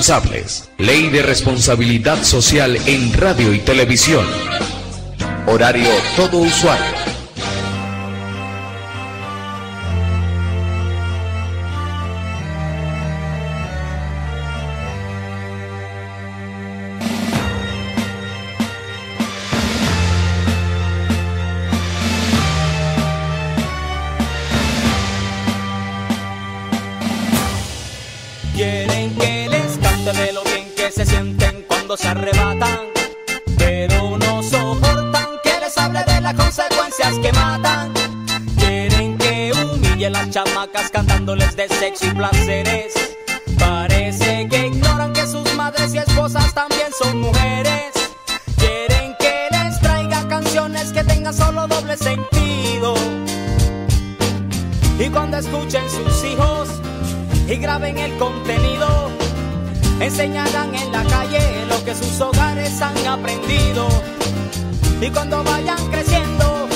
responsables. Ley de responsabilidad social en radio y televisión. Horario todo usuario. Quieren que les cante de lo bien que se sienten cuando se arrebatan, pero no soportan que les hable de las consecuencias que matan. Quieren que humillen las chamacas cantándoles de sexo y placeres. Parece que ignoran que sus madres y esposas también son mujeres. Quieren que les traiga canciones que tengan solo doble sentido, y cuando escuchen sus hijos y graben el contenido, enseñarán en la calle lo que sus hogares han aprendido. Y cuando vayan creciendo,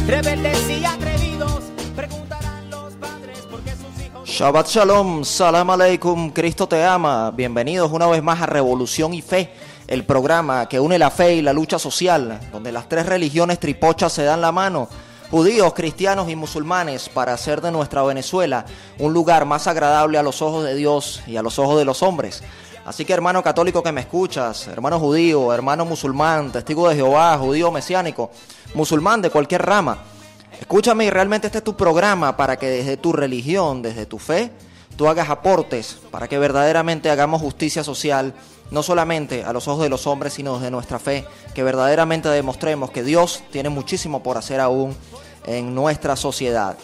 rebeldes y atrevidos, preguntarán los padres por qué sus hijos... Shabbat Shalom, Salam Aleikum, Cristo te ama. Bienvenidos una vez más a Revolución y Fe, el programa que une la fe y la lucha social, donde las tres religiones tripochas se dan la mano, judíos, cristianos y musulmanes, para hacer de nuestra Venezuela un lugar más agradable a los ojos de Dios y a los ojos de los hombres. Así que, hermano católico que me escuchas, hermano judío, hermano musulmán, testigo de Jehová, judío mesiánico, musulmán de cualquier rama, escúchame, y realmente este es tu programa para que desde tu religión, desde tu fe, tú hagas aportes para que verdaderamente hagamos justicia social, no solamente a los ojos de los hombres, sino desde nuestra fe, que verdaderamente demostremos que Dios tiene muchísimo por hacer aún en nuestra sociedad.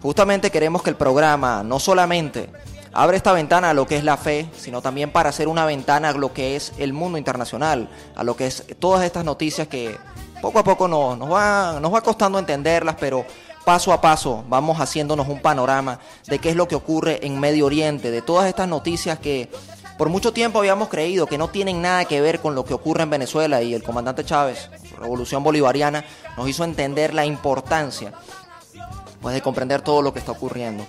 Justamente queremos que el programa no solamente abre esta ventana a lo que es la fe, sino también para hacer una ventana a lo que es el mundo internacional, a lo que es todas estas noticias que poco a poco nos va costando entenderlas, pero paso a paso vamos haciéndonos un panorama de qué es lo que ocurre en Medio Oriente, de todas estas noticias que por mucho tiempo habíamos creído que no tienen nada que ver con lo que ocurre en Venezuela, y el comandante Chávez, su revolución bolivariana, nos hizo entender la importancia pues de comprender todo lo que está ocurriendo.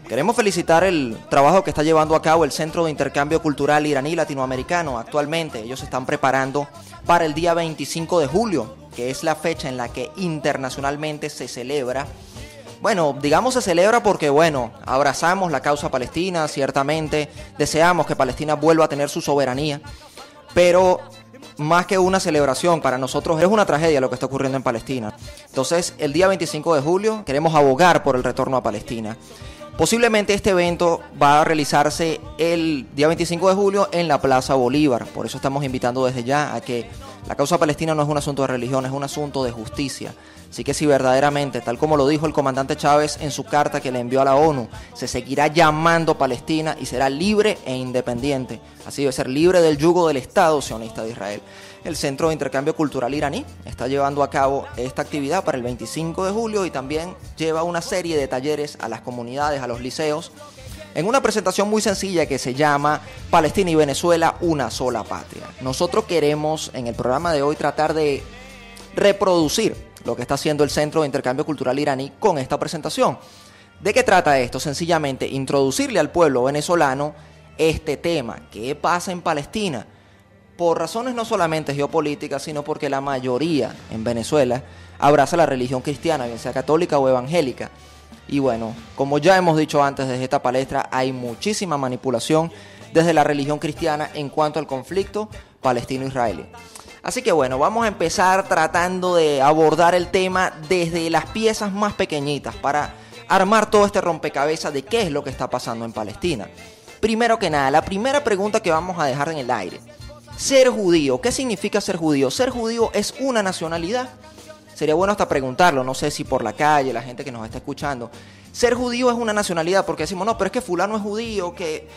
Queremos felicitar el trabajo que está llevando a cabo el Centro de Intercambio Cultural Iraní Latinoamericano. Actualmente ellos se están preparando para el día 25 de julio, que es la fecha en la que internacionalmente se celebra. Bueno, digamos se celebra porque, bueno, abrazamos la causa palestina, ciertamente deseamos que Palestina vuelva a tener su soberanía, pero más que una celebración, para nosotros es una tragedia lo que está ocurriendo en Palestina. Entonces, el día 25 de julio queremos abogar por el retorno a Palestina. Posiblemente este evento va a realizarse el día 25 de julio en la Plaza Bolívar, por eso estamos invitando desde ya a que la causa palestina no es un asunto de religión, es un asunto de justicia. Así que si verdaderamente, tal como lo dijo el comandante Chávez en su carta que le envió a la ONU, se seguirá llamando Palestina y será libre e independiente. Así debe ser, libre del yugo del Estado sionista de Israel. El Centro de Intercambio Cultural Iraní está llevando a cabo esta actividad para el 25 de julio y también lleva una serie de talleres a las comunidades, a los liceos, en una presentación muy sencilla que se llama Palestina y Venezuela, una sola patria. Nosotros queremos en el programa de hoy tratar de reproducir lo que está haciendo el Centro de Intercambio Cultural Iraní con esta presentación. ¿De qué trata esto? Sencillamente introducirle al pueblo venezolano este tema. ¿Qué pasa en Palestina? Por razones no solamente geopolíticas, sino porque la mayoría en Venezuela abraza la religión cristiana, bien sea católica o evangélica. Y bueno, como ya hemos dicho antes desde esta palestra, hay muchísima manipulación desde la religión cristiana en cuanto al conflicto palestino-israelí. Así que bueno, vamos a empezar tratando de abordar el tema desde las piezas más pequeñitas para armar todo este rompecabezas de qué es lo que está pasando en Palestina. Primero que nada, la primera pregunta que vamos a dejar en el aire. Ser judío, ¿qué significa ser judío? Ser judío es una nacionalidad. Sería bueno hasta preguntarlo, no sé si por la calle, la gente que nos está escuchando. Ser judío es una nacionalidad, porque decimos, no, pero es que fulano es judío, que...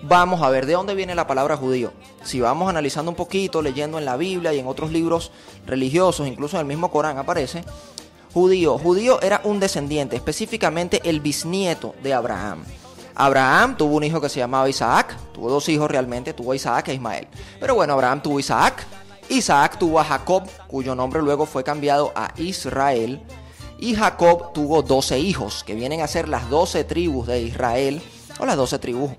Vamos a ver de dónde viene la palabra judío. Si vamos analizando un poquito, leyendo en la Biblia y en otros libros religiosos, incluso en el mismo Corán aparece, judío era un descendiente, específicamente el bisnieto de Abraham. Abraham tuvo un hijo que se llamaba Isaac, tuvo dos hijos realmente, tuvo a Isaac e Ismael. Pero bueno, Abraham tuvo Isaac, Isaac tuvo a Jacob, cuyo nombre luego fue cambiado a Israel, y Jacob tuvo 12 hijos, que vienen a ser las 12 tribus de Israel, o las 12 tribus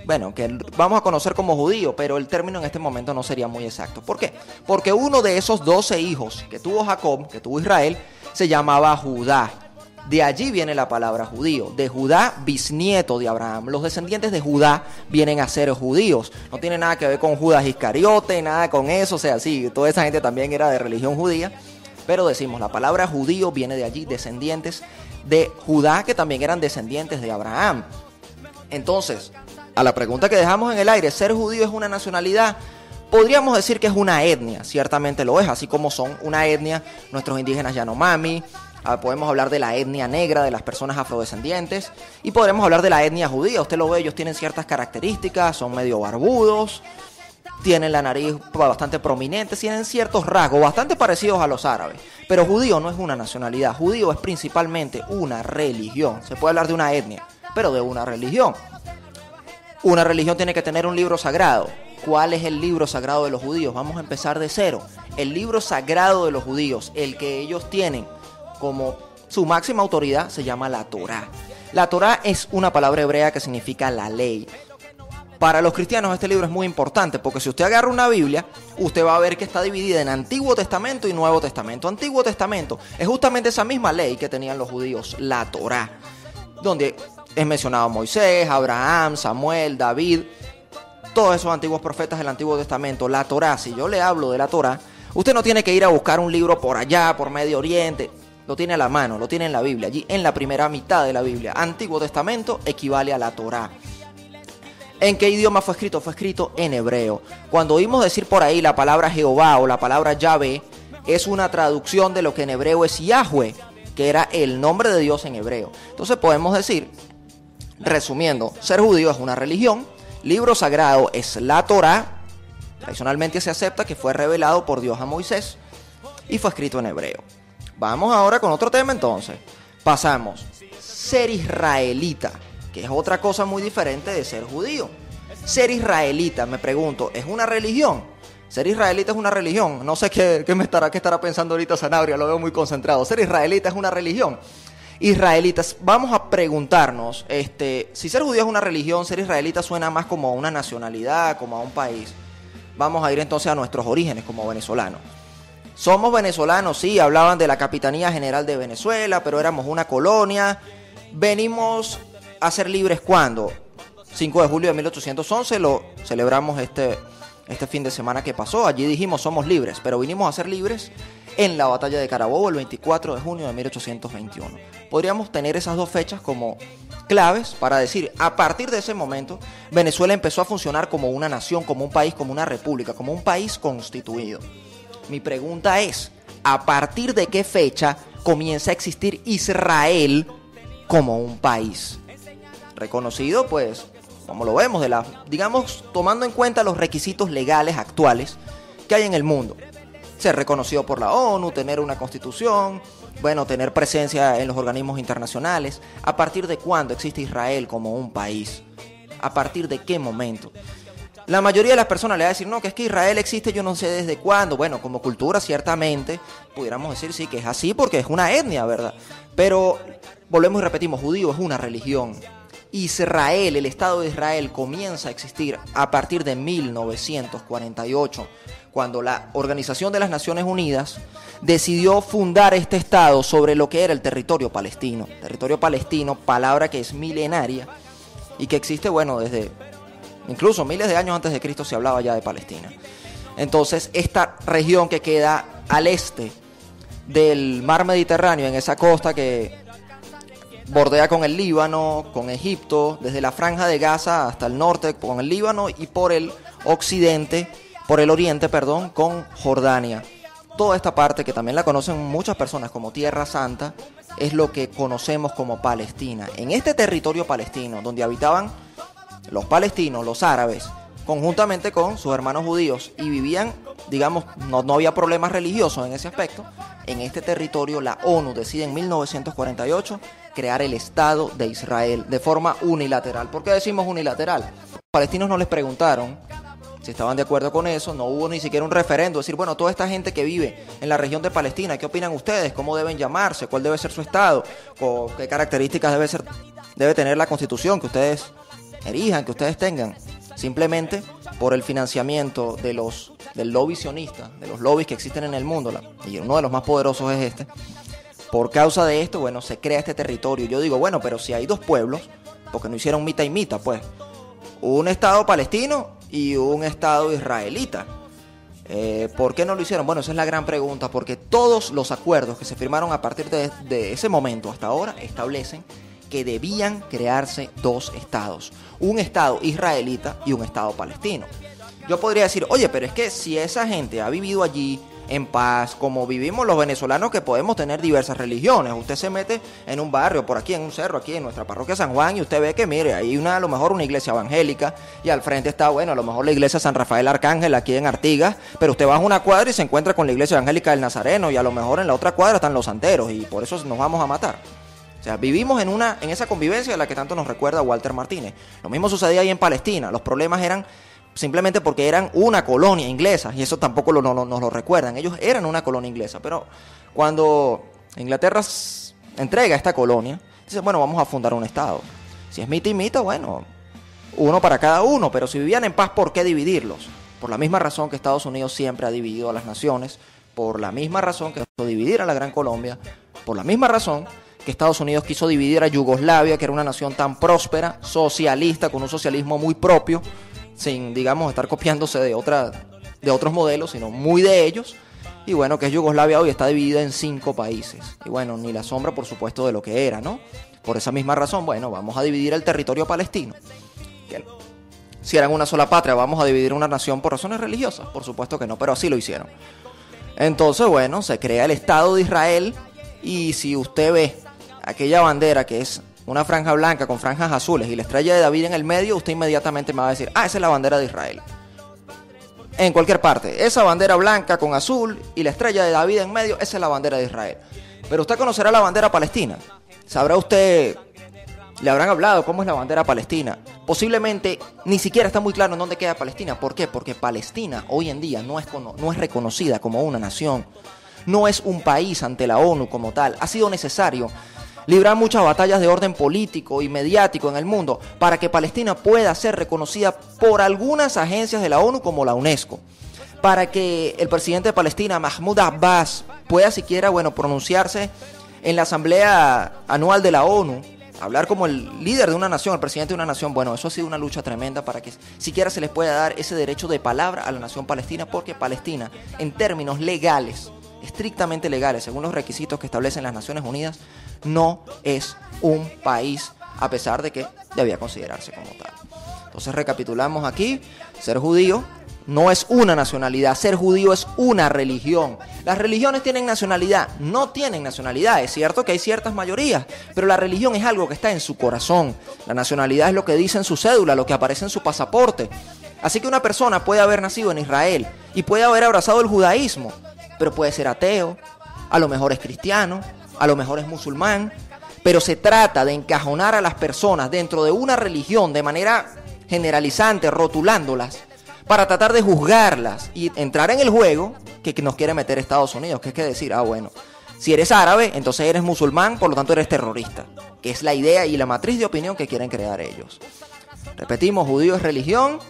bueno, que vamos a conocer como judío, pero el término en este momento no sería muy exacto. ¿Por qué? Porque uno de esos 12 hijos que tuvo Jacob, que tuvo Israel, se llamaba Judá. De allí viene la palabra judío. De Judá, bisnieto de Abraham. Los descendientes de Judá vienen a ser judíos. No tiene nada que ver con Judas Iscariote, nada con eso. O sea, sí, toda esa gente también era de religión judía. Pero decimos, la palabra judío viene de allí, descendientes de Judá, que también eran descendientes de Abraham. Entonces, a la pregunta que dejamos en el aire, ¿ser judío es una nacionalidad? Podríamos decir que es una etnia, ciertamente lo es, así como son una etnia nuestros indígenas Yanomami. Podemos hablar de la etnia negra, de las personas afrodescendientes, y podremos hablar de la etnia judía. Usted lo ve, ellos tienen ciertas características, son medio barbudos, tienen la nariz bastante prominente, tienen ciertos rasgos bastante parecidos a los árabes. Pero judío no es una nacionalidad, judío es principalmente una religión. Se puede hablar de una etnia, pero de una religión. Una religión tiene que tener un libro sagrado. ¿Cuál es el libro sagrado de los judíos? Vamos a empezar de cero. El libro sagrado de los judíos, el que ellos tienen como su máxima autoridad, se llama la Torá. La Torá es una palabra hebrea que significa la ley. Para los cristianos este libro es muy importante, porque si usted agarra una Biblia, usted va a ver que está dividida en Antiguo Testamento y Nuevo Testamento. Antiguo Testamento es justamente esa misma ley que tenían los judíos, la Torá, donde es mencionado Moisés, Abraham, Samuel, David, todos esos antiguos profetas del Antiguo Testamento. La Torá, si yo le hablo de la Torá, usted no tiene que ir a buscar un libro por allá, por Medio Oriente. Lo tiene a la mano, lo tiene en la Biblia, allí en la primera mitad de la Biblia. Antiguo Testamento equivale a la Torá. ¿En qué idioma fue escrito? Fue escrito en hebreo. Cuando oímos decir por ahí la palabra Jehová o la palabra Yahvé, es una traducción de lo que en hebreo es Yahweh, que era el nombre de Dios en hebreo. Entonces podemos decir, resumiendo, ser judío es una religión, libro sagrado es la Torá, tradicionalmente se acepta que fue revelado por Dios a Moisés y fue escrito en hebreo. Vamos ahora con otro tema entonces. Pasamos. Ser israelita, que es otra cosa muy diferente de ser judío. Ser israelita, me pregunto, ¿es una religión? Ser israelita es una religión. No sé qué estará pensando ahorita Sanabria, lo veo muy concentrado. Ser israelita es una religión. Israelitas, vamos a preguntarnos, si ser judío es una religión, ser israelita suena más como a una nacionalidad, como a un país. Vamos a ir entonces a nuestros orígenes como venezolanos. Somos venezolanos, sí, hablaban de la Capitanía General de Venezuela, pero éramos una colonia. Venimos a ser libres ¿cuándo? 5 de julio de 1811, lo celebramos este fin de semana que pasó. Allí dijimos somos libres, pero vinimos a ser libres en la batalla de Carabobo el 24 de junio de 1821. Podríamos tener esas dos fechas como claves para decir, a partir de ese momento, Venezuela empezó a funcionar como una nación, como un país, como una república, como un país constituido. Mi pregunta es, ¿a partir de qué fecha comienza a existir Israel como un país? Reconocido, pues, como lo vemos, digamos, tomando en cuenta los requisitos legales actuales que hay en el mundo. Ser reconocido por la ONU, tener una constitución, bueno, tener presencia en los organismos internacionales. ¿A partir de cuándo existe Israel como un país? ¿A partir de qué momento? La mayoría de las personas le va a decir, no, que es que Israel existe yo no sé desde cuándo. Bueno, como cultura ciertamente pudiéramos decir sí que es así porque es una etnia, ¿verdad? Pero volvemos y repetimos, judío es una religión. Israel, el Estado de Israel comienza a existir a partir de 1948, cuando la Organización de las Naciones Unidas decidió fundar este Estado sobre lo que era el territorio palestino. Territorio palestino, palabra que es milenaria y que existe, bueno, desde incluso miles de años antes de Cristo se hablaba ya de Palestina. Entonces, esta región que queda al este del mar Mediterráneo, en esa costa que bordea con el Líbano, con Egipto, desde la franja de Gaza hasta el norte con el Líbano y por el oriente, con Jordania. Toda esta parte que también la conocen muchas personas como Tierra Santa es lo que conocemos como Palestina. En este territorio palestino, donde habitaban los palestinos, los árabes, conjuntamente con sus hermanos judíos y vivían, digamos, no había problemas religiosos en ese aspecto. En este territorio la ONU decide en 1948 crear el Estado de Israel de forma unilateral. ¿Por qué decimos unilateral? Los palestinos no les preguntaron si estaban de acuerdo con eso, no hubo ni siquiera un referendo, decir, bueno, toda esta gente que vive en la región de Palestina, ¿qué opinan ustedes? ¿Cómo deben llamarse? ¿Cuál debe ser su Estado? ¿Qué características debe tener la Constitución que ustedes erijan, que ustedes tengan, simplemente por el financiamiento del lobby sionista, de los lobbies que existen en el mundo, y uno de los más poderosos es este. Por causa de esto, bueno, se crea este territorio. Yo digo, bueno, pero si hay dos pueblos, porque no hicieron mitad y mitad, pues, un estado palestino y un estado israelita. ¿Por qué no lo hicieron? Bueno, esa es la gran pregunta, porque todos los acuerdos que se firmaron a partir de ese momento hasta ahora establecen que debían crearse dos estados, un estado israelita y un estado palestino. Yo podría decir, oye, pero es que si esa gente ha vivido allí en paz, como vivimos los venezolanos, que podemos tener diversas religiones. Usted se mete en un barrio, por aquí en un cerro, aquí en nuestra parroquia San Juan, y usted ve que, mire, hay a lo mejor una iglesia evangélica, y al frente está, bueno, a lo mejor la iglesia San Rafael Arcángel aquí en Artigas, pero usted baja una cuadra y se encuentra con la iglesia evangélica del Nazareno, y a lo mejor en la otra cuadra están los santeros, y por eso nos vamos a matar. O sea, vivimos en esa convivencia de la que tanto nos recuerda Walter Martínez. Lo mismo sucedía ahí en Palestina. Los problemas eran simplemente porque eran una colonia inglesa, y eso tampoco nos lo recuerdan. Ellos eran una colonia inglesa, pero cuando Inglaterra entrega esta colonia, dice, bueno, vamos a fundar un estado. Si es mita y mita, bueno, uno para cada uno, pero si vivían en paz, ¿por qué dividirlos? Por la misma razón que Estados Unidos siempre ha dividido a las naciones, por la misma razón que quiso dividir a la Gran Colombia, por la misma razón que Estados Unidos quiso dividir a Yugoslavia, que era una nación tan próspera, socialista, con un socialismo muy propio, sin, digamos, estar copiándose de otros modelos, sino muy de ellos. Y bueno, que Yugoslavia hoy está dividida en 5 países. Y bueno, ni la sombra, por supuesto, de lo que era, ¿no? Por esa misma razón, bueno, vamos a dividir el territorio palestino. Que si eran una sola patria, vamos a dividir una nación por razones religiosas. Por supuesto que no, pero así lo hicieron. Entonces, bueno, se crea el Estado de Israel. Y si usted ve aquella bandera que es una franja blanca con franjas azules y la estrella de David en el medio, usted inmediatamente me va a decir, esa es la bandera de Israel. En cualquier parte, esa bandera blanca con azul y la estrella de David en medio, esa es la bandera de Israel. Pero usted conocerá la bandera palestina. Sabrá usted, le habrán hablado cómo es la bandera palestina. Posiblemente ni siquiera está muy claro en dónde queda Palestina. ¿Por qué? Porque Palestina hoy en día no es reconocida como una nación. No es un país ante la ONU como tal. Ha sido necesario librar muchas batallas de orden político y mediático en el mundo para que Palestina pueda ser reconocida por algunas agencias de la ONU como la UNESCO, para que el presidente de Palestina, Mahmoud Abbas, pueda siquiera, bueno, pronunciarse en la asamblea anual de la ONU, hablar como el líder de una nación, el presidente de una nación. Bueno, eso ha sido una lucha tremenda para que siquiera se les pueda dar ese derecho de palabra a la nación palestina, porque Palestina, en términos legales, estrictamente legales, según los requisitos que establecen las Naciones Unidas, no es un país, a pesar de que debía considerarse como tal. Entonces recapitulamos aquí, ser judío no es una nacionalidad, ser judío es una religión. Las religiones tienen nacionalidad, no tienen nacionalidad. Es cierto que hay ciertas mayorías, pero la religión es algo que está en su corazón. La nacionalidad es lo que dice en su cédula, lo que aparece en su pasaporte. Así que una persona puede haber nacido en Israel y puede haber abrazado el judaísmo, pero puede ser ateo, a lo mejor es cristiano, a lo mejor es musulmán, pero se trata de encajonar a las personas dentro de una religión de manera generalizante, rotulándolas, para tratar de juzgarlas y entrar en el juego que nos quiere meter Estados Unidos, que es que decir, bueno, si eres árabe, entonces eres musulmán, por lo tanto eres terrorista, que es la idea y la matriz de opinión que quieren crear ellos. Repetimos, judío es religión,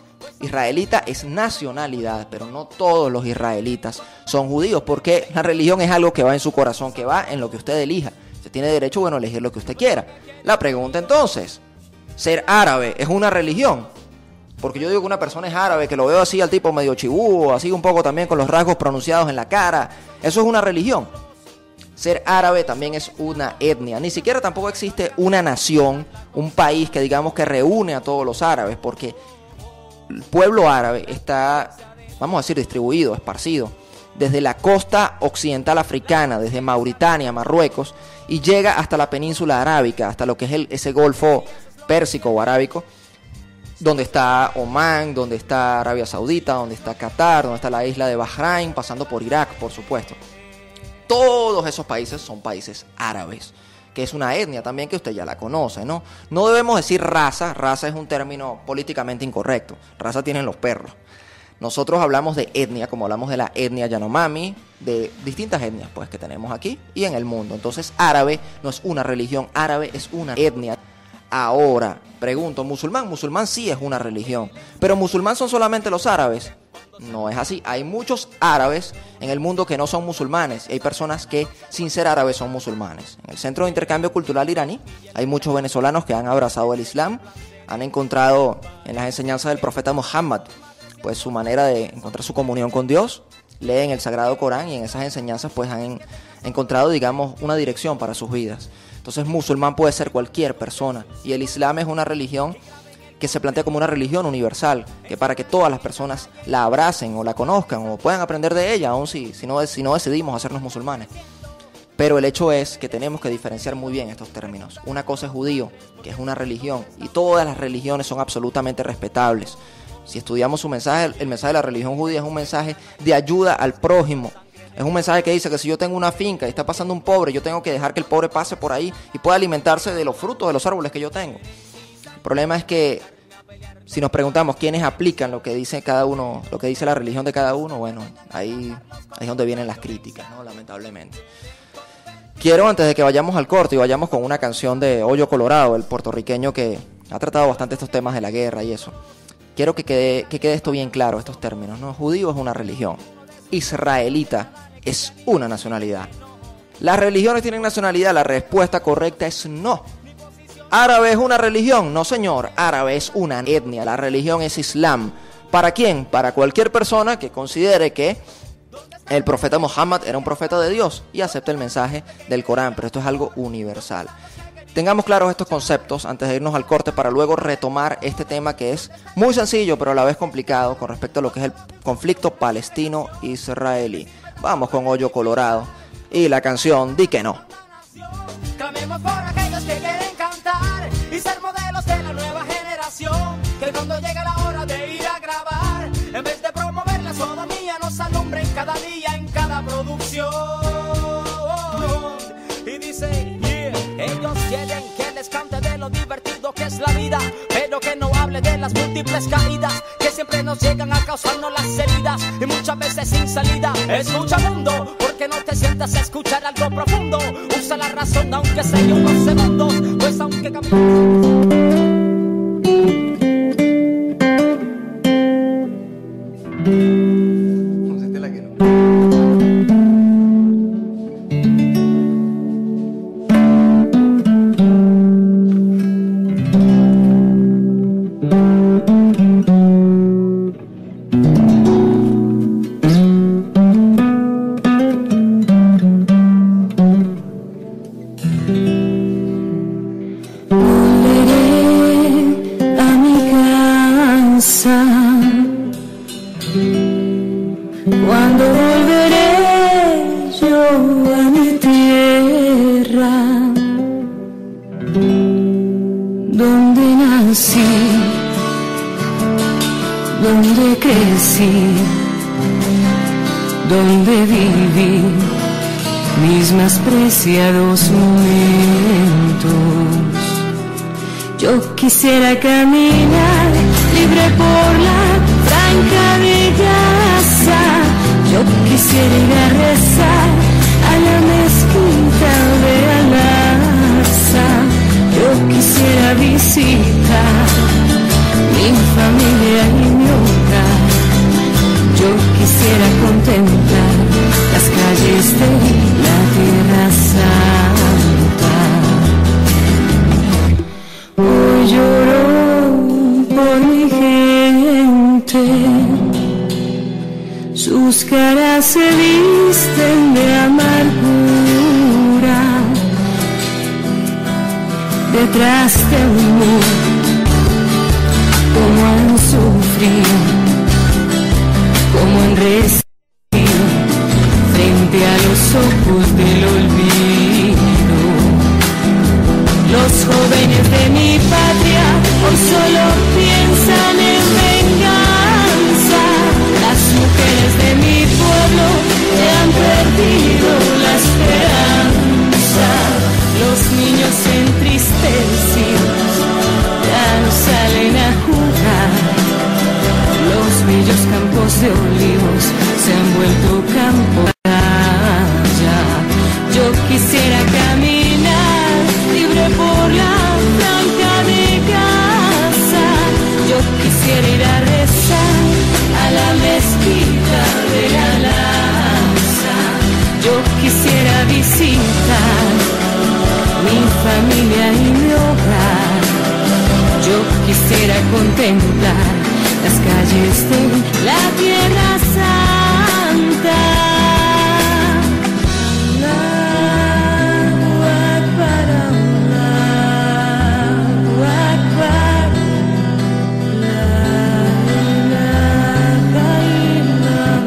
israelita es nacionalidad, pero no todos los israelitas son judíos, porque la religión es algo que va en su corazón, que va en lo que usted elija. Usted tiene derecho, bueno, a elegir lo que usted quiera. La pregunta entonces, ¿ser árabe es una religión? Porque yo digo que una persona es árabe, que lo veo así al tipo medio chibú, así un poco también con los rasgos pronunciados en la cara, ¿eso es una religión? Ser árabe también es una etnia. Ni siquiera tampoco existe una nación, un país que digamos que reúne a todos los árabes, porque el pueblo árabe está, vamos a decir, distribuido, esparcido, desde la costa occidental africana, desde Mauritania, Marruecos, y llega hasta la península arábica, hasta lo que es ese golfo pérsico o arábico, donde está Omán, donde está Arabia Saudita, donde está Qatar, donde está la isla de Bahrein, pasando por Irak, por supuesto. Todos esos países son países árabes, que es una etnia también que usted ya la conoce, ¿no? No debemos decir raza, raza es un término políticamente incorrecto, raza tienen los perros. Nosotros hablamos de etnia, como hablamos de la etnia Yanomami, de distintas etnias pues que tenemos aquí y en el mundo. Entonces árabe no es una religión, árabe es una etnia. Ahora, pregunto, musulmán sí es una religión, pero musulmán son solamente los árabes. No es así, hay muchos árabes en el mundo que no son musulmanes y hay personas que sin ser árabes son musulmanes. En el Centro de Intercambio Cultural iraní hay muchos venezolanos que han abrazado el Islam, han encontrado en las enseñanzas del profeta Muhammad pues su manera de encontrar su comunión con Dios, leen el Sagrado Corán y en esas enseñanzas pues han encontrado, digamos, una dirección para sus vidas. Entonces musulmán puede ser cualquier persona y el Islam es una religión que se plantea como una religión universal, que para que todas las personas la abracen o la conozcan o puedan aprender de ella, aun si no decidimos hacernos musulmanes. Pero el hecho es que tenemos que diferenciar muy bien estos términos. Una cosa es judío, que es una religión, y todas las religiones son absolutamente respetables. Si estudiamos su mensaje, el mensaje de la religión judía es un mensaje de ayuda al prójimo. Es un mensaje que dice que si yo tengo una finca y está pasando un pobre, yo tengo que dejar que el pobre pase por ahí y pueda alimentarse de los frutos de los árboles que yo tengo. El problema es que si nos preguntamos quiénes aplican lo que dice cada uno, lo que dice la religión de cada uno, bueno, ahí es donde vienen las críticas, ¿no? Lamentablemente. Quiero, antes de que vayamos al corte y vayamos con una canción de Hoyo Colorado, el puertorriqueño que ha tratado bastante estos temas de la guerra y eso, quiero que quede esto bien claro, estos términos, ¿no? Judío es una religión, israelita es una nacionalidad. ¿Las religiones tienen nacionalidad? La respuesta correcta es no. ¿Árabe es una religión? No, señor. Árabe es una etnia. La religión es Islam. ¿Para quién? Para cualquier persona que considere que el profeta Muhammad era un profeta de Dios y acepte el mensaje del Corán. Pero esto es algo universal. Tengamos claros estos conceptos antes de irnos al corte para luego retomar este tema que es muy sencillo pero a la vez complicado con respecto a lo que es el conflicto palestino-israelí. Vamos con Hoyo Colorado y la canción Di que no. Clamemos por aquellos que quieren cantar y ser modelos de la nueva generación. Que cuando llega la hora de ir a grabar, en vez de promover la sodomía, nos alumbren cada día en cada producción. Y dice, yeah, ellos quieren que les cante de lo divertido que es la vida, pero que no hable de las múltiples caídas que siempre nos llegan a causarnos las heridas y muchas veces sin salida. Escucha mundo, porque no te sientas a escuchar algo profundo. Usa la razón aunque sea unos segundos, pues aunque Cuando volveré yo a mi tierra, donde nací, donde crecí, donde viví mis más preciados momentos. Yo quisiera caminar libre por la franca Gaza. Yo quisiera ir a rezar a la mezquita de Al-Aqsa. Yo quisiera visitar mi familia y mi hogar. Yo quisiera contemplar las calles de la Tierra Santa. Hoy lloro por mi gente. Sus caras se visten de amargura, detrás de un muro, como han sufrido, como han resistido frente a los ojos del olvido. Los jóvenes de mi patria hoy solo piensan en venganza. Las mujeres de mi pueblo han perdido la esperanza. Los niños entristecidos ya no salen a jugar. Los bellos campos de olivos se han vuelto campo ya. Yo quisiera caminar libre por la blanca dijiste la tierra santa. Allahu Akbar, Allahu Akbar, la ilaha illallah.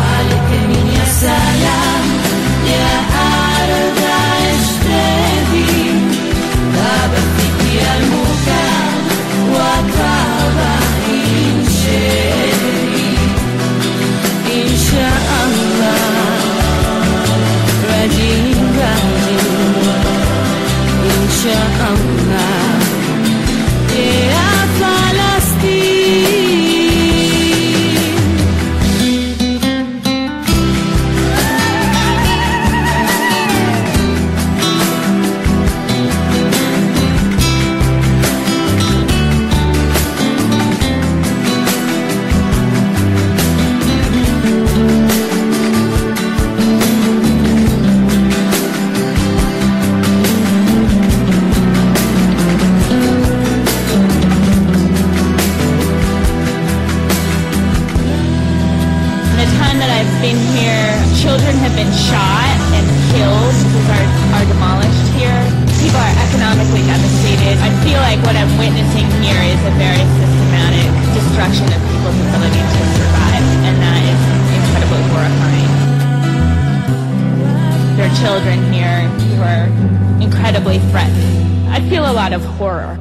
Alayka salam ya arda ishtadi, tabtiki al-mukam wa taba inshallah, rajin inshallah, ya Palestine. Children have been shot and killed because are demolished here. People are economically devastated. I feel like what I'm witnessing here is a very systematic destruction of people's ability to survive, and that is incredibly horrifying. There are children here who are incredibly threatened. I feel a lot of horror.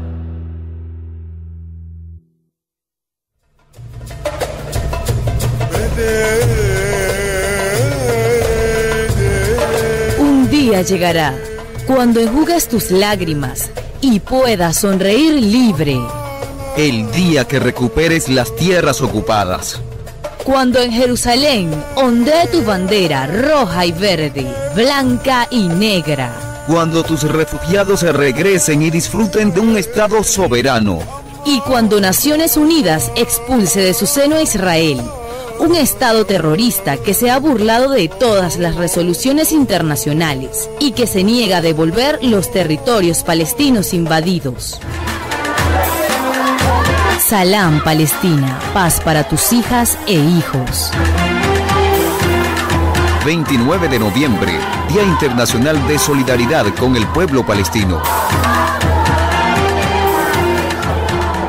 Un día llegará cuando enjugues tus lágrimas y puedas sonreír libre. El día que recuperes las tierras ocupadas. Cuando en Jerusalén ondee tu bandera roja y verde, blanca y negra. Cuando tus refugiados se regresen y disfruten de un Estado soberano. Y cuando Naciones Unidas expulse de su seno a Israel, un Estado terrorista que se ha burlado de todas las resoluciones internacionales y que se niega a devolver los territorios palestinos invadidos. Salam Palestina, paz para tus hijas e hijos. 29 de noviembre, Día Internacional de Solidaridad con el pueblo palestino.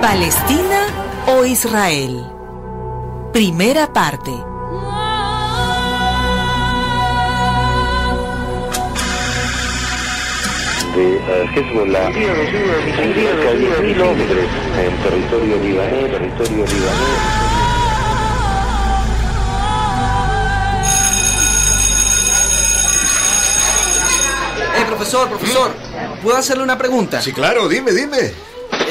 ¿Palestina o Israel? Primera parte. De Hezbollah, cerca de 10.000 hombres en territorio libanés, Profesor, ¿puedo hacerle una pregunta? Sí, claro, dime.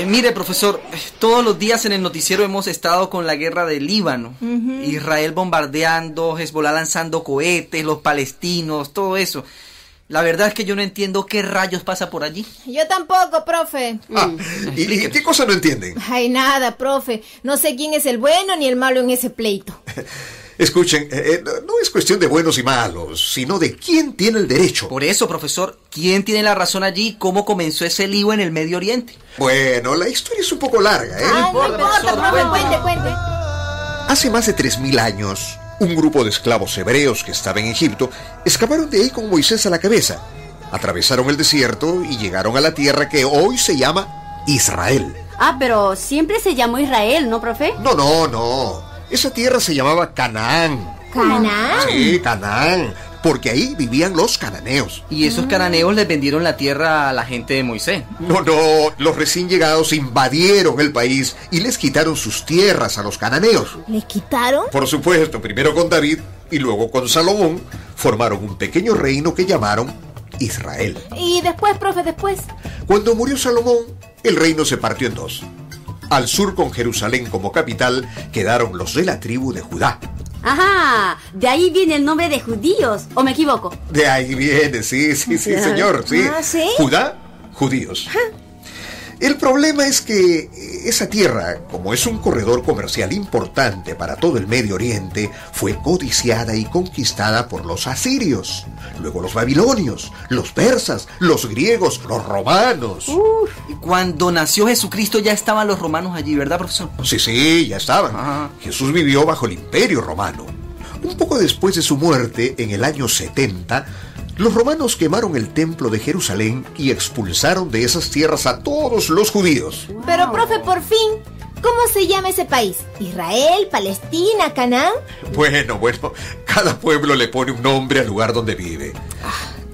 Mire, profesor, todos los días en el noticiero hemos estado con la guerra del Líbano. Israel bombardeando, Hezbollah lanzando cohetes, los palestinos, todo eso. La verdad es que yo no entiendo qué rayos pasa por allí. Yo tampoco, profe. ¿Y qué cosa no entienden? Ay, nada, profe. No sé quién es el bueno ni el malo en ese pleito. Escuchen, no es cuestión de buenos y malos, sino de quién tiene el derecho. Por eso, profesor, ¿quién tiene la razón allí? ¿Cómo comenzó ese lío en el Medio Oriente? Bueno, la historia es un poco larga, ¿eh? No importa, profe, cuente. Hace más de 3.000 años, un grupo de esclavos hebreos que estaba en Egipto escaparon de ahí con Moisés a la cabeza. Atravesaron el desierto y llegaron a la tierra que hoy se llama Israel. Pero siempre se llamó Israel, ¿no, profe? No. Esa tierra se llamaba Canaán. ¿Canaán? Sí, Canaán, porque ahí vivían los cananeos. Y esos cananeos les vendieron la tierra a la gente de Moisés. No, los recién llegados invadieron el país y les quitaron sus tierras a los cananeos. ¿Les quitaron? Por supuesto, primero con David y luego con Salomón, formaron un pequeño reino que llamaron Israel. ¿Y después, profe, después? Cuando murió Salomón, el reino se partió en dos. Al sur, con Jerusalén como capital, quedaron los de la tribu de Judá. Ajá, de ahí viene el nombre de judíos, ¿o me equivoco? De ahí viene, sí, señor, sí. ¿Sí? Judá, judíos. El problema es que esa tierra, como es un corredor comercial importante para todo el Medio Oriente, fue codiciada y conquistada por los asirios, luego los babilonios, los persas, los griegos, los romanos. cuando nació Jesucristo ya estaban los romanos allí, ¿verdad, profesor? Sí, ya estaban. Jesús vivió bajo el Imperio Romano. Un poco después de su muerte, en el año 70, los romanos quemaron el templo de Jerusalén y expulsaron de esas tierras a todos los judíos. Pero, profe, por fin, ¿cómo se llama ese país? ¿Israel, Palestina, Canaán? Bueno, cada pueblo le pone un nombre al lugar donde vive.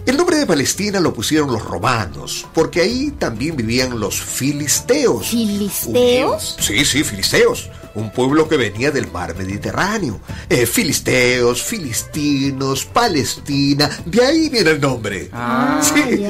El nombre de Palestina lo pusieron los romanos, porque ahí también vivían los filisteos. ¿Filisteos? Sí, filisteos. Un pueblo que venía del mar Mediterráneo. Filisteos, filistinos, Palestina, de ahí viene el nombre. Sí.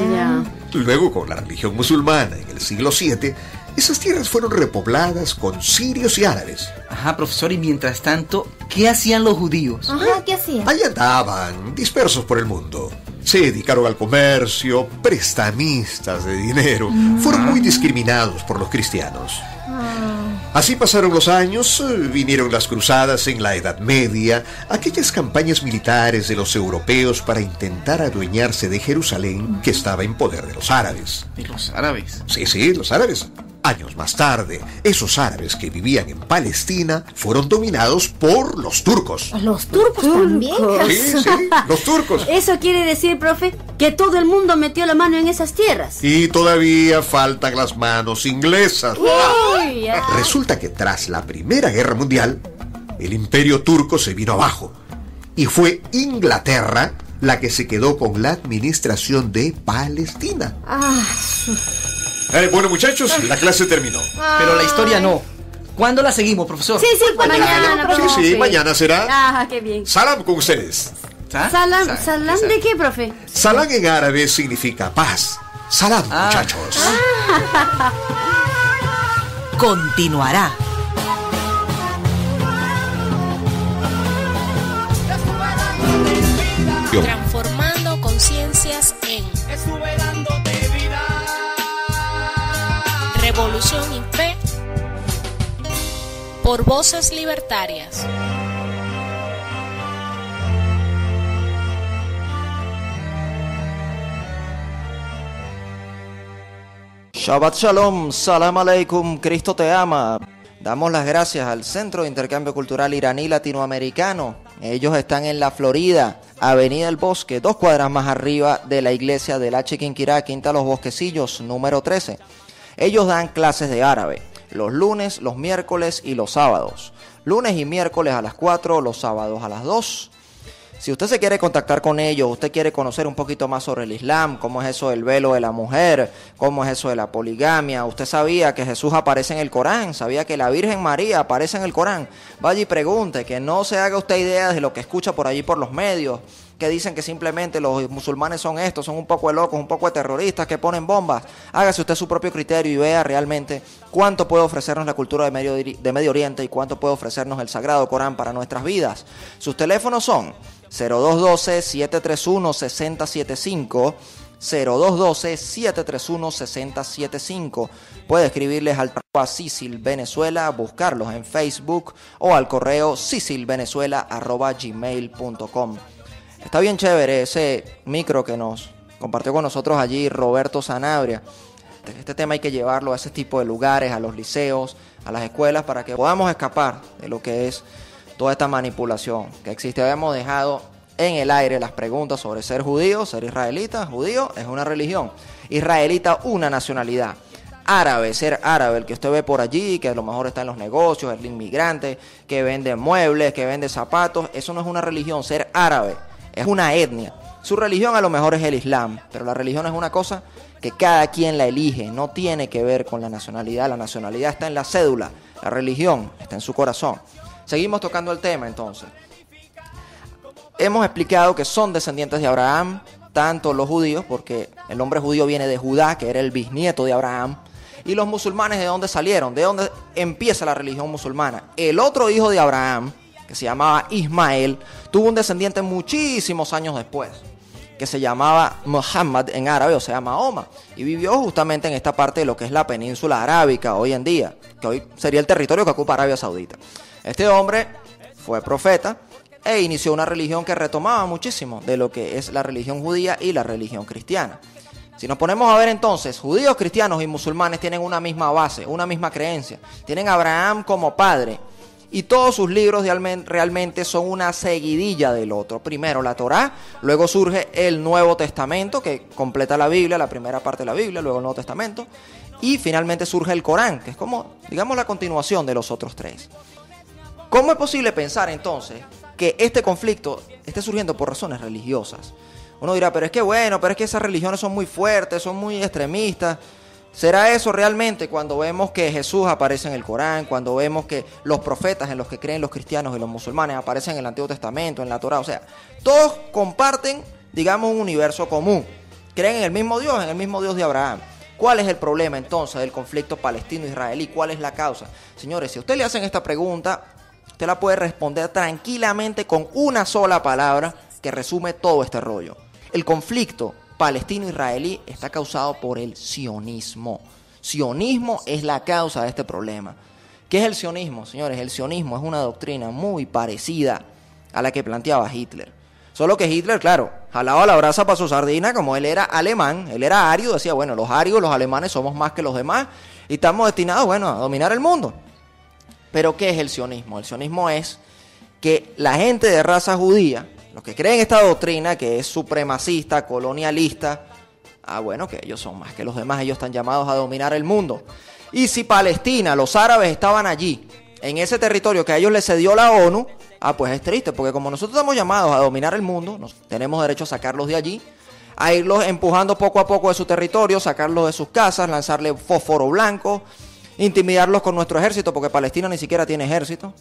Luego, con la religión musulmana en el siglo VII, esas tierras fueron repobladas con sirios y árabes. Ajá, profesor, y mientras tanto, ¿qué hacían los judíos? Ajá, ¿qué hacían? Ahí andaban, dispersos por el mundo. Se dedicaron al comercio, prestamistas de dinero. Fueron muy discriminados por los cristianos. Así pasaron los años, vinieron las cruzadas en la Edad Media, aquellas campañas militares de los europeos para intentar adueñarse de Jerusalén, que estaba en poder de los árabes. ¿De los árabes? Sí, los árabes. Años más tarde, esos árabes que vivían en Palestina fueron dominados por los turcos. ¿Los turcos también? Sí, los turcos. Eso quiere decir, profe, que todo el mundo metió la mano en esas tierras. Y todavía faltan las manos inglesas. Resulta que tras la Primera Guerra Mundial, el Imperio turco se vino abajo y fue Inglaterra la que se quedó con la administración de Palestina. Bueno, muchachos, la clase terminó. Pero la historia no. ¿Cuándo la seguimos, profesor? Sí, mañana. Sí, mañana será. Qué bien. Salam con ustedes. ¿Salam de qué, profe? Salam en árabe significa paz. Salam, muchachos. Continuará. Transformando conciencias en Revolución y Fe por Voces Libertarias. Shabbat Shalom, Salam Aleikum, Cristo te ama. Damos las gracias al Centro de Intercambio Cultural Iraní Latinoamericano. Ellos están en la Florida, Avenida El Bosque, 2 cuadras más arriba de la iglesia de la Chiquinquirá, Quinta Los Bosquecillos, número 13. Ellos dan clases de árabe, los lunes, los miércoles y los sábados. Lunes y miércoles a las 4, los sábados a las 2. Si usted se quiere contactar con ellos, usted quiere conocer un poquito más sobre el Islam, cómo es eso del velo de la mujer, cómo es eso de la poligamia, usted sabía que Jesús aparece en el Corán, sabía que la Virgen María aparece en el Corán, vaya y pregunte, que no se haga usted ideas de lo que escucha por allí por los medios, que dicen que simplemente los musulmanes son estos, son un poco de locos, un poco de terroristas que ponen bombas. Hágase usted su propio criterio y vea realmente cuánto puede ofrecernos la cultura de Medio Oriente y cuánto puede ofrecernos el Sagrado Corán para nuestras vidas. Sus teléfonos son 0212-731-6075, 0212-731-6075. Puede escribirles al Sicil Venezuela, buscarlos en Facebook o al correo sicilvenezuela@gmail.com. Está bien chévere ese micro que nos compartió con nosotros allí Roberto Sanabria. Este tema hay que llevarlo a ese tipo de lugares, a los liceos, a las escuelas, para que podamos escapar de lo que es toda esta manipulación que existe. Habíamos dejado en el aire las preguntas sobre ser judío, ser israelita. Judío es una religión, israelita una nacionalidad. Árabe, ser árabe, el que usted ve por allí, que a lo mejor está en los negocios, el inmigrante que vende muebles, que vende zapatos, eso no es una religión. Ser árabe es una etnia. Su religión a lo mejor es el Islam, pero la religión es una cosa que cada quien la elige, no tiene que ver con la nacionalidad. La nacionalidad está en la cédula, la religión está en su corazón. Seguimos tocando el tema entonces. Hemos explicado que son descendientes de Abraham, tanto los judíos, porque el nombre judío viene de Judá, que era el bisnieto de Abraham, y los musulmanes, ¿de dónde salieron? ¿De dónde empieza la religión musulmana? El otro hijo de Abraham, que se llamaba Ismael, tuvo un descendiente muchísimos años después, que se llamaba Muhammad en árabe, o sea, Mahoma, y vivió justamente en esta parte de lo que es la península arábica hoy en día, que hoy sería el territorio que ocupa Arabia Saudita. Este hombre fue profeta e inició una religión que retomaba muchísimo de lo que es la religión judía y la religión cristiana. Si nos ponemos a ver entonces, judíos, cristianos y musulmanes tienen una misma base, una misma creencia. Tienen a Abraham como padre. Y todos sus libros realmente son una seguidilla del otro. Primero la Torá, luego surge el Nuevo Testamento, que completa la Biblia, la primera parte de la Biblia, luego el Nuevo Testamento. Y finalmente surge el Corán, que es como, digamos, la continuación de los otros tres. ¿Cómo es posible pensar entonces que este conflicto esté surgiendo por razones religiosas? Uno dirá, pero es que esas religiones son muy fuertes, son muy extremistas. ¿Será eso realmente cuando vemos que Jesús aparece en el Corán, cuando vemos que los profetas en los que creen los cristianos y los musulmanes aparecen en el Antiguo Testamento, en la Torá? O sea, todos comparten, digamos, un universo común. Creen en el mismo Dios de Abraham. ¿Cuál es el problema entonces del conflicto palestino-israelí? ¿Cuál es la causa? Señores, si a usted le hacen esta pregunta, usted la puede responder tranquilamente con una sola palabra que resume todo este rollo. El conflicto palestino-israelí está causado por el sionismo. Sionismo es la causa de este problema. ¿Qué es el sionismo, señores? El sionismo es una doctrina muy parecida a la que planteaba Hitler. Solo que Hitler, claro, jalaba la brasa para su sardina, como él era alemán, él era ario, decía, bueno, los arios, los alemanes somos más que los demás y estamos destinados, bueno, a dominar el mundo. Pero ¿qué es el sionismo? El sionismo es que la gente de raza judía, los que creen esta doctrina que es supremacista, colonialista, bueno, que ellos son más que los demás, ellos están llamados a dominar el mundo. Y si Palestina, los árabes estaban allí, en ese territorio que a ellos les cedió la ONU, pues es triste, porque como nosotros estamos llamados a dominar el mundo, tenemos derecho a sacarlos de allí, a irlos empujando poco a poco de su territorio, sacarlos de sus casas, lanzarle fósforo blanco, intimidarlos con nuestro ejército, porque Palestina ni siquiera tiene ejército.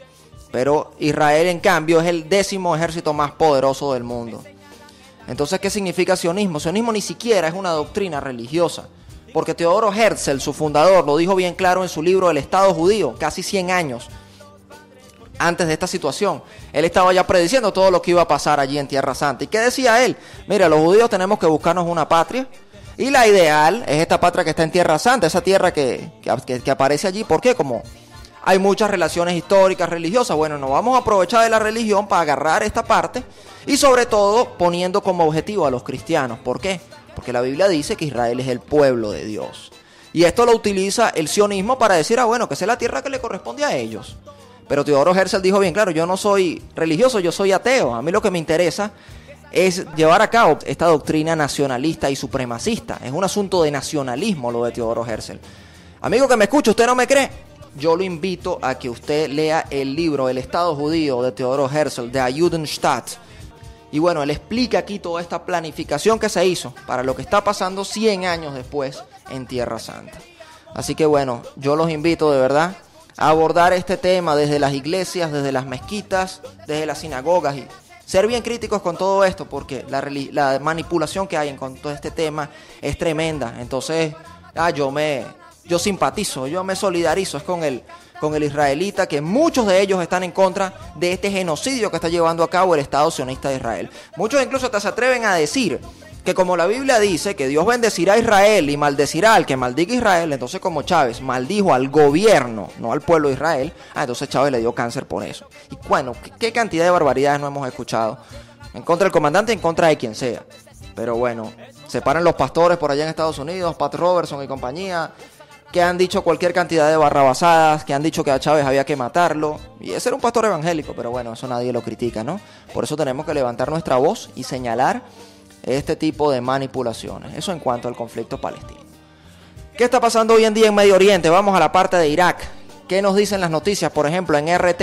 Pero Israel, en cambio, es el 10º ejército más poderoso del mundo. Entonces, ¿qué significa sionismo? Sionismo ni siquiera es una doctrina religiosa, porque Teodoro Herzl, su fundador, lo dijo bien claro en su libro El Estado Judío, casi 100 años antes de esta situación. Él estaba ya prediciendo todo lo que iba a pasar allí en Tierra Santa. ¿Y qué decía él? Mira, los judíos tenemos que buscarnos una patria, y la ideal es esta patria que está en Tierra Santa, esa tierra que aparece allí. ¿Por qué? Como hay muchas relaciones históricas, religiosas. Bueno, nos vamos a aprovechar de la religión para agarrar esta parte y sobre todo poniendo como objetivo a los cristianos. ¿Por qué? Porque la Biblia dice que Israel es el pueblo de Dios. Y esto lo utiliza el sionismo para decir, bueno, que esa es la tierra que le corresponde a ellos. Pero Teodoro Herzl dijo bien claro, yo no soy religioso, yo soy ateo. A mí lo que me interesa es llevar a cabo esta doctrina nacionalista y supremacista. Es un asunto de nacionalismo lo de Teodoro Herzl. Amigo que me escucha, ¿usted no me cree? Yo lo invito a que usted lea el libro El Estado Judío de Teodoro Herzl, de Judenstaat. Y bueno, él explica aquí toda esta planificación que se hizo para lo que está pasando 100 años después en Tierra Santa. Así que bueno, yo los invito de verdad a abordar este tema desde las iglesias, desde las mezquitas, desde las sinagogas y ser bien críticos con todo esto, porque la manipulación que hay en cuanto a este tema es tremenda. Entonces, yo simpatizo, yo me solidarizo con el israelita, que muchos de ellos están en contra de este genocidio que está llevando a cabo el Estado sionista de Israel. Muchos incluso hasta se atreven a decir que como la Biblia dice que Dios bendecirá a Israel y maldecirá al que maldiga a Israel, entonces como Chávez maldijo al gobierno, no al pueblo de Israel, entonces Chávez le dio cáncer por eso. Y bueno, ¿qué cantidad de barbaridades no hemos escuchado? En contra del comandante, en contra de quien sea. Pero bueno, se paran los pastores por allá en Estados Unidos, Pat Robertson y compañía, que han dicho cualquier cantidad de barrabasadas, que han dicho que a Chávez había que matarlo. Y ese era un pastor evangélico, pero bueno, eso nadie lo critica, ¿no? Por eso tenemos que levantar nuestra voz y señalar este tipo de manipulaciones. Eso en cuanto al conflicto palestino. ¿Qué está pasando hoy en día en Medio Oriente? Vamos a la parte de Irak. ¿Qué nos dicen las noticias? Por ejemplo, en RT,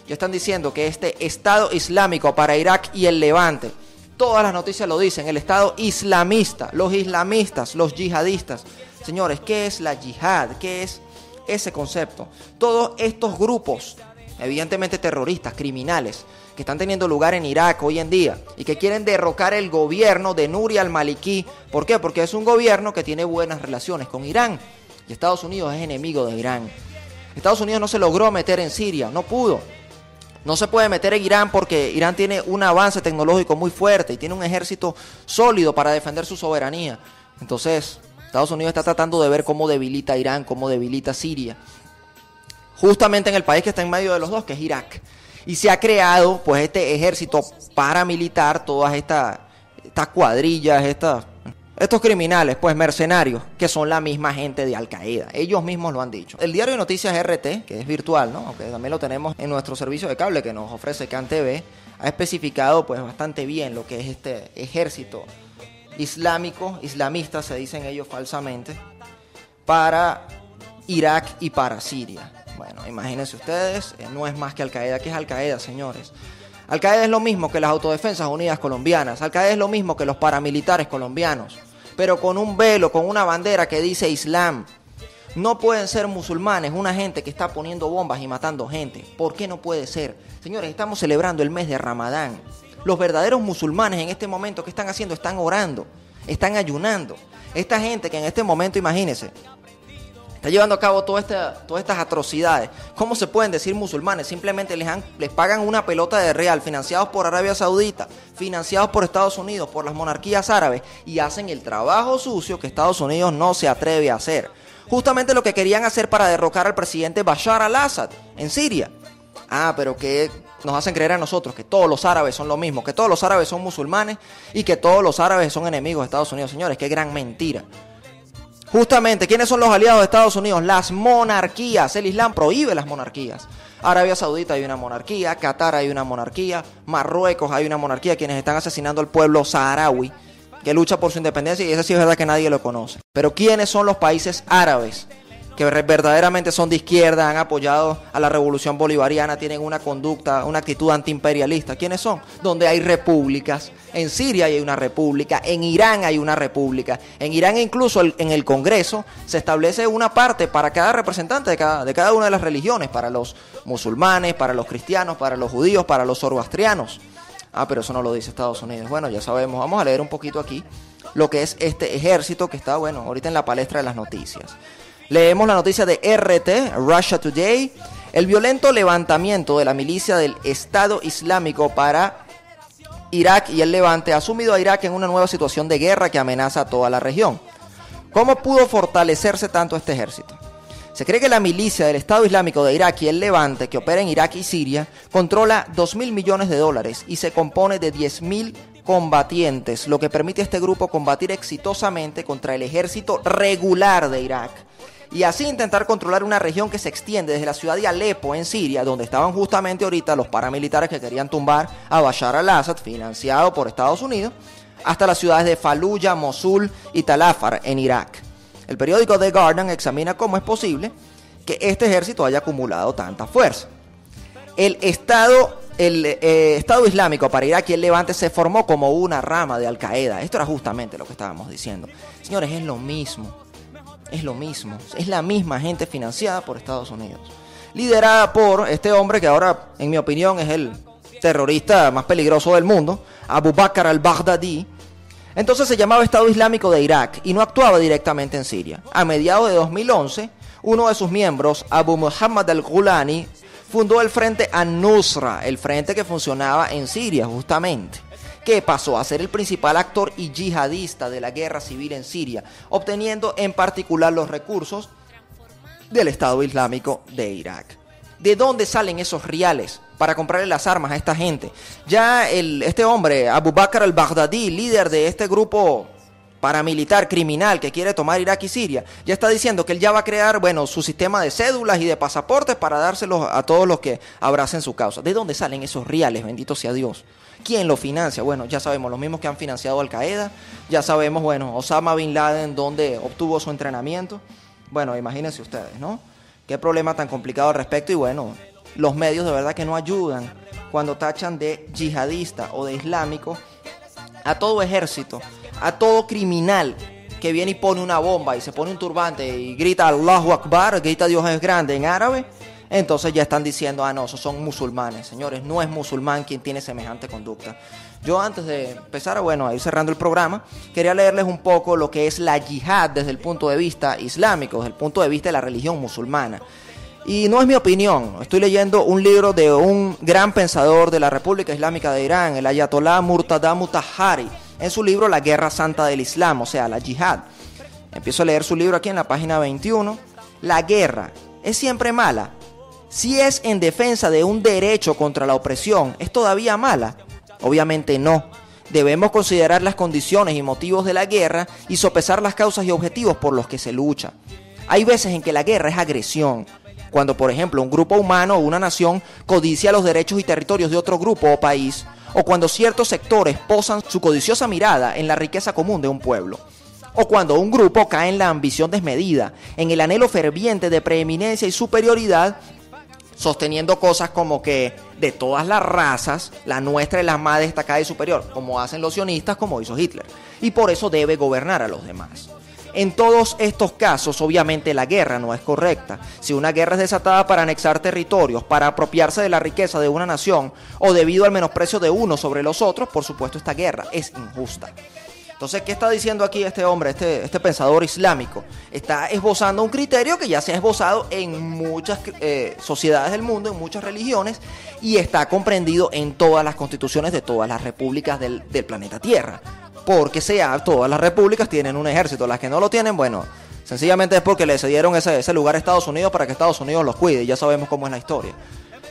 ya están diciendo que este Estado Islámico para Irak y el Levante, todas las noticias lo dicen, el Estado islamista, los islamistas, los yihadistas. Señores, ¿qué es la yihad? ¿Qué es ese concepto? Todos estos grupos, evidentemente terroristas, criminales, que están teniendo lugar en Irak hoy en día y que quieren derrocar el gobierno de Nuri al-Maliki. ¿Por qué? Porque es un gobierno que tiene buenas relaciones con Irán y Estados Unidos es enemigo de Irán. Estados Unidos no se logró meter en Siria, no pudo. No se puede meter en Irán porque Irán tiene un avance tecnológico muy fuerte y tiene un ejército sólido para defender su soberanía. Entonces, Estados Unidos está tratando de ver cómo debilita a Irán, cómo debilita a Siria, justamente en el país que está en medio de los dos, que es Irak. Y se ha creado pues este ejército paramilitar, todas estas cuadrillas, Estos criminales, pues mercenarios, que son la misma gente de Al Qaeda. Ellos mismos lo han dicho. El diario de noticias RT, que es virtual, ¿no? Aunque también lo tenemos en nuestro servicio de cable que nos ofrece CAN TV, ha especificado pues bastante bien lo que es este ejército islámico, islamista, se dicen ellos falsamente, para Irak y para Siria. Bueno, imagínense ustedes, no es más que Al Qaeda. ¿Qué es Al Qaeda, señores? Al Qaeda es lo mismo que las Autodefensas Unidas colombianas. Al Qaeda es lo mismo que los paramilitares colombianos, pero con un velo, con una bandera que dice Islam. No pueden ser musulmanes una gente que está poniendo bombas y matando gente. ¿Por qué no puede ser? Señores, estamos celebrando el mes de Ramadán. Los verdaderos musulmanes en este momento, ¿qué están haciendo? Están orando, están ayunando. Esta gente que en este momento, imagínense, está llevando a cabo todas estas atrocidades. ¿Cómo se pueden decir musulmanes? Simplemente les pagan una pelota de real, financiados por Arabia Saudita, financiados por Estados Unidos, por las monarquías árabes, y hacen el trabajo sucio que Estados Unidos no se atreve a hacer. Justamente lo que querían hacer para derrocar al presidente Bashar al-Assad en Siria. Pero que nos hacen creer a nosotros que todos los árabes son lo mismo, que todos los árabes son musulmanes y que todos los árabes son enemigos de Estados Unidos. Señores, qué gran mentira. Justamente, ¿quiénes son los aliados de Estados Unidos? Las monarquías. El Islam prohíbe las monarquías. Arabia Saudita hay una monarquía, Qatar hay una monarquía, Marruecos hay una monarquía, quienes están asesinando al pueblo saharaui, que lucha por su independencia, y eso sí es verdad que nadie lo conoce. Pero ¿quiénes son los países árabes que verdaderamente son de izquierda, han apoyado a la revolución bolivariana, tienen una conducta, una actitud antiimperialista? ¿Quiénes son? Donde hay repúblicas. En Siria hay una república, en Irán hay una república. En Irán incluso en el Congreso se establece una parte para cada representante de cada una de las religiones, para los musulmanes, para los cristianos, para los judíos, para los zoroastrianos. Pero eso no lo dice Estados Unidos. Bueno, ya sabemos, vamos a leer un poquito aquí lo que es este ejército que está, bueno, ahorita en la palestra de las noticias. Leemos la noticia de RT, Russia Today. El violento levantamiento de la milicia del Estado Islámico para Irak y el Levante ha sumido a Irak en una nueva situación de guerra que amenaza a toda la región. ¿Cómo pudo fortalecerse tanto este ejército? Se cree que la milicia del Estado Islámico de Irak y el Levante, que opera en Irak y Siria, controla $2.000 millones y se compone de 10.000 combatientes, lo que permite a este grupo combatir exitosamente contra el ejército regular de Irak y así intentar controlar una región que se extiende desde la ciudad de Alepo en Siria, donde estaban justamente ahorita los paramilitares que querían tumbar a Bashar al-Assad, financiado por Estados Unidos, hasta las ciudades de Fallujah, Mosul y Tal Afar en Irak. El periódico The Guardian examina cómo es posible que este ejército haya acumulado tanta fuerza. El Estado Islámico para Irak y el Levante se formó como una rama de Al Qaeda. Esto era justamente lo que estábamos diciendo. Señores, es lo mismo. Es la misma gente financiada por Estados Unidos, liderada por este hombre que ahora, en mi opinión, es el terrorista más peligroso del mundo, Abu Bakr al-Baghdadi. Entonces se llamaba Estado Islámico de Irak y no actuaba directamente en Siria. A mediados de 2011, uno de sus miembros, Abu Muhammad al-Ghulani, fundó el Frente An-Nusra, el frente que funcionaba en Siria justamente, que pasó a ser el principal actor y yihadista de la guerra civil en Siria, obteniendo en particular los recursos del Estado Islámico de Irak. ¿De dónde salen esos reales para comprarle las armas a esta gente? Ya este hombre, Abu Bakr al-Baghdadi, líder de este grupo paramilitar criminal que quiere tomar Irak y Siria, ya está diciendo que él ya va a crear, bueno, su sistema de cédulas y de pasaportes para dárselos a todos los que abracen su causa. ¿De dónde salen esos reales? Bendito sea Dios. ¿Quién lo financia? Bueno, ya sabemos, los mismos que han financiado Al Qaeda. Ya sabemos, bueno, Osama Bin Laden, dónde obtuvo su entrenamiento. Bueno, imagínense ustedes, ¿no? Qué problema tan complicado al respecto. Y bueno, los medios de verdad que no ayudan cuando tachan de yihadista o de islámico a todo ejército, a todo criminal que viene y pone una bomba y se pone un turbante y grita Allahu Akbar, grita Dios es grande en árabe. Entonces ya están diciendo, no, esos son musulmanes. Señores, no es musulmán quien tiene semejante conducta. Yo antes de empezar a ir cerrando el programa, quería leerles un poco lo que es la yihad desde el punto de vista islámico, desde el punto de vista de la religión musulmana. Y no es mi opinión, estoy leyendo un libro de un gran pensador de la República Islámica de Irán, el Ayatollah Murtada Mutahhari, en su libro La Guerra Santa del Islam, o sea, la yihad. Empiezo a leer su libro aquí en la página 21. La guerra es siempre mala. Si es en defensa de un derecho contra la opresión, ¿es todavía mala? Obviamente no. Debemos considerar las condiciones y motivos de la guerra y sopesar las causas y objetivos por los que se lucha. Hay veces en que la guerra es agresión, cuando por ejemplo un grupo humano o una nación codicia los derechos y territorios de otro grupo o país, o cuando ciertos sectores posan su codiciosa mirada en la riqueza común de un pueblo, o cuando un grupo cae en la ambición desmedida, en el anhelo ferviente de preeminencia y superioridad, sosteniendo cosas como que de todas las razas, la nuestra es la más destacada y superior, como hacen los sionistas, como hizo Hitler, y por eso debe gobernar a los demás. En todos estos casos, obviamente, la guerra no es correcta. Si una guerra es desatada para anexar territorios, para apropiarse de la riqueza de una nación, o debido al menosprecio de unos sobre los otros, por supuesto, esta guerra es injusta. Entonces, ¿qué está diciendo aquí este hombre, este pensador islámico? Está esbozando un criterio que ya se ha esbozado en muchas sociedades del mundo, en muchas religiones, y está comprendido en todas las constituciones de todas las repúblicas del planeta Tierra. Porque todas las repúblicas tienen un ejército. Las que no lo tienen, bueno, sencillamente es porque le cedieron ese lugar a Estados Unidos para que Estados Unidos los cuide, y ya sabemos cómo es la historia.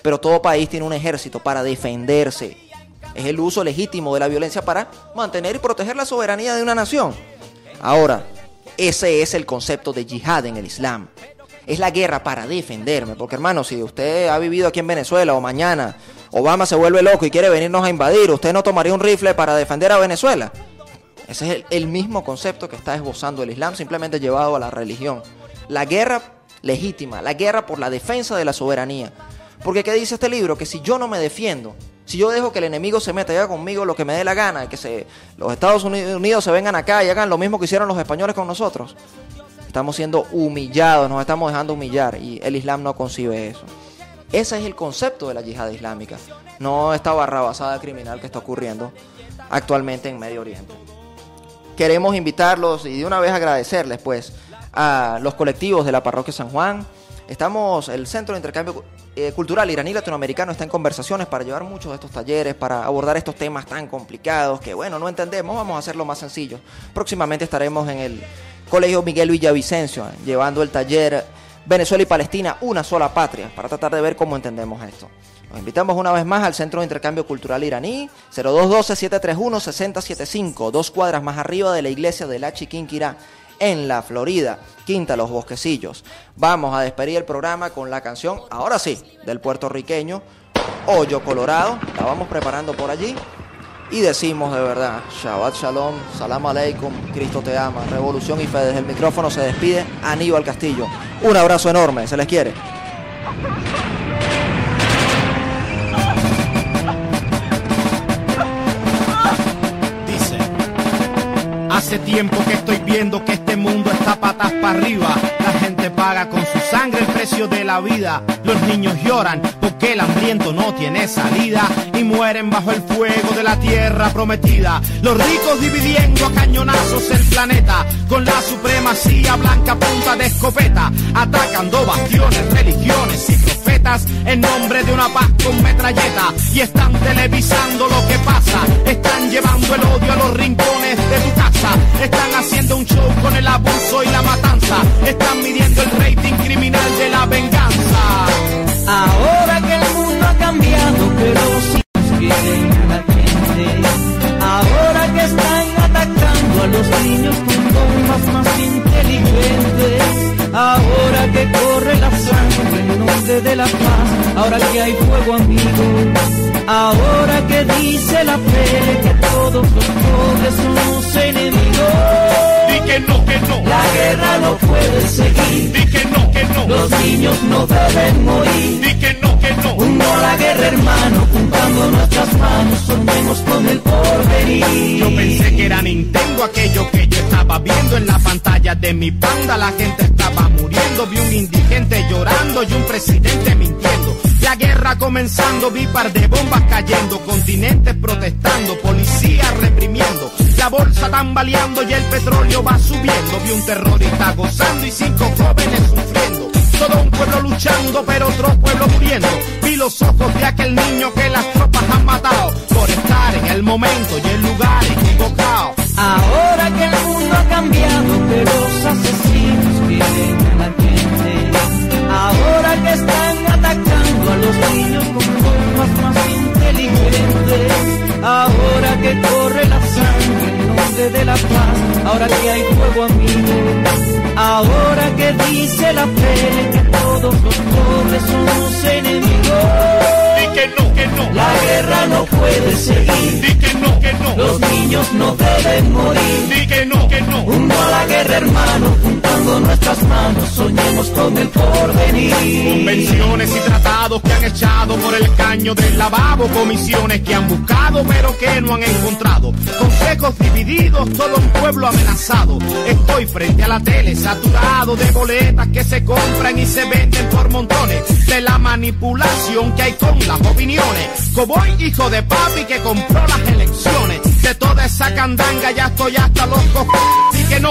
Pero todo país tiene un ejército para defenderse. Es el uso legítimo de la violencia para mantener y proteger la soberanía de una nación. Ahora, ese es el concepto de yihad en el Islam. Es la guerra para defenderme. Porque, hermano, si usted ha vivido aquí en Venezuela o mañana Obama se vuelve loco y quiere venirnos a invadir, ¿usted no tomaría un rifle para defender a Venezuela? Ese es el mismo concepto que está esbozando el Islam, simplemente llevado a la religión. La guerra legítima, la guerra por la defensa de la soberanía. Porque ¿qué dice este libro? Que si yo no me defiendo, si yo dejo que el enemigo se meta y haga conmigo lo que me dé la gana, que los Estados Unidos se vengan acá y hagan lo mismo que hicieron los españoles con nosotros, estamos siendo humillados, nos estamos dejando humillar, y el Islam no concibe eso. Ese es el concepto de la yihad islámica, no esta barrabasada criminal que está ocurriendo actualmente en Medio Oriente. Queremos invitarlos y de una vez agradecerles pues a los colectivos de la Parroquia San Juan. El Centro de Intercambio Cultural Iraní Latinoamericano está en conversaciones para llevar muchos de estos talleres, para abordar estos temas tan complicados que, bueno, no entendemos, vamos a hacerlo más sencillo. Próximamente estaremos en el Colegio Miguel Villavicencio, llevando el taller Venezuela y Palestina, una sola patria, para tratar de ver cómo entendemos esto. Los invitamos una vez más al Centro de Intercambio Cultural Iraní, 0212-731-6075, 2 cuadras más arriba de la iglesia de la Chiquinquirá, en la Florida, Quinta Los Bosquecillos. Vamos a despedir el programa con la canción, ahora sí, del puertorriqueño Hoyo Colorado. La vamos preparando por allí y decimos de verdad, Shabbat Shalom, Salam Aleikum, Cristo te ama, revolución y fe. Desde el micrófono se despide Aníbal Castillo. Un abrazo enorme, se les quiere. Hace tiempo que estoy viendo que este mundo está patas para arriba. La gente paga con su sangre el precio de la vida. Los niños lloran porque el hambriento no tiene salida y mueren bajo el fuego de la tierra prometida. Los ricos dividiendo a cañonazos el planeta con la supremacía blanca a punta de escopeta, atacando bastiones, religiones y profetas en nombre de una paz con metralleta. Y están televisando lo que pasa, están llevando el odio a los rincones de tu casa. Están haciendo un show con el abuso y la matanza. Están midiendo el rating criminal de la venganza. Ahora que el mundo ha cambiado, pero si quieren a la gente. Ahora que están atacando a los niños con bombas más inteligentes. Ahora que corre la sangre en nombre de la paz. Ahora que hay fuego amigo. Ahora que dice la fe que todos los pobres son los enemigos. Di que no, que no. La guerra no puede seguir. Di que no, que no. Los niños no deben morir. Di que no, que no. Un no a la guerra, hermano, juntando nuestras manos, soñemos con el porvenir. Yo pensé que era Nintendo aquello que yo estaba viendo en la pantalla de mi panda. La gente estaba muriendo, vi un indigente llorando y un presidente mintiendo. La guerra comenzando, vi par de bombas cayendo, continentes protestando, policías reprimiendo, la bolsa tambaleando y el petróleo va subiendo. Vi un terrorista gozando y 5 jóvenes sufriendo. Todo un pueblo luchando, pero otro pueblo muriendo. Vi los ojos de aquel niño que las tropas han matado por estar en el momento y el lugar equivocado. Ahora que el mundo ha cambiado, que los asesinos quieren a la gente. Ahora que están atacando a los niños con bombas más inteligentes. Ahora que corre la ahora que hay fuego a mí. Ahora que dice la fe que todos los pobres son sus enemigos. Di que no, la guerra no puede seguir. Di que no, los niños no deben morir. Di que no, un no a la guerra, hermano, juntando nuestras manos, soñemos con el porvenir. Convenciones y tratados que han echado por el caño del lavabo, comisiones que han buscado pero que no han encontrado, consejos divididos, todo un pueblo amenazado. Estoy frente a la tele saturado de boletas que se compran y se venden por montones, de la manipulación que hay con las opiniones. Coboy, hijo de papi que compró las elecciones, de toda esa candanga ya estoy hasta los cojones. Di que no,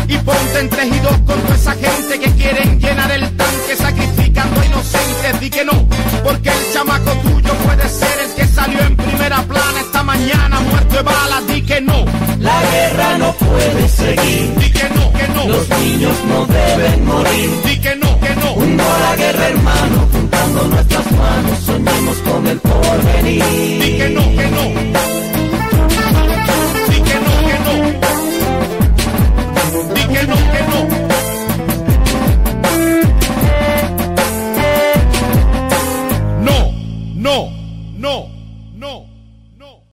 y ponte en 3 y 2 con toda esa gente que quieren llenar el tanque sacrificando a inocentes. Di que no, porque el chamaco tuyo puede ser el que salió en primera plana esta mañana muerto de balas. Di que no, la guerra no puede seguir. Di que no, los niños no deben morir. Di que no, un no a la guerra, hermano, juntando nuestras manos, soñemos con el porvenir. Di que no,